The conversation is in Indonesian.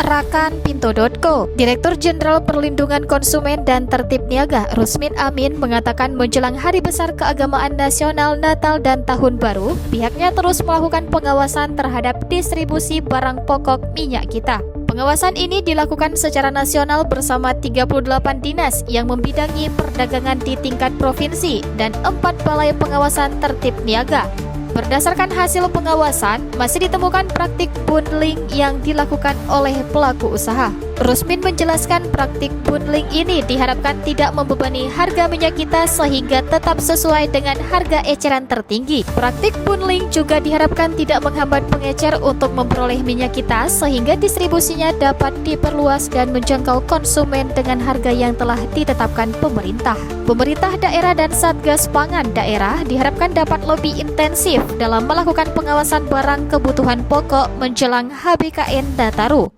rakanpinto.co. Direktur Jenderal Perlindungan Konsumen dan Tertib Niaga Rusmin Amin mengatakan menjelang Hari Besar Keagamaan Nasional Natal dan Tahun Baru, pihaknya terus melakukan pengawasan terhadap distribusi barang pokok minyak kita. Pengawasan ini dilakukan secara nasional bersama 38 dinas yang membidangi perdagangan di tingkat provinsi dan 4 balai pengawasan tertib niaga. Berdasarkan hasil pengawasan, masih ditemukan praktik bundling yang dilakukan oleh pelaku usaha. Rusmin menjelaskan praktik bundling ini diharapkan tidak membebani harga minyak kita sehingga tetap sesuai dengan harga eceran tertinggi. Praktik bundling juga diharapkan tidak menghambat pengecer untuk memperoleh minyak kita sehingga distribusinya dapat diperluas dan menjangkau konsumen dengan harga yang telah ditetapkan pemerintah. Pemerintah daerah dan Satgas Pangan daerah diharapkan dapat lebih intensif dalam melakukan pengawasan barang kebutuhan pokok menjelang HBKN Nataru.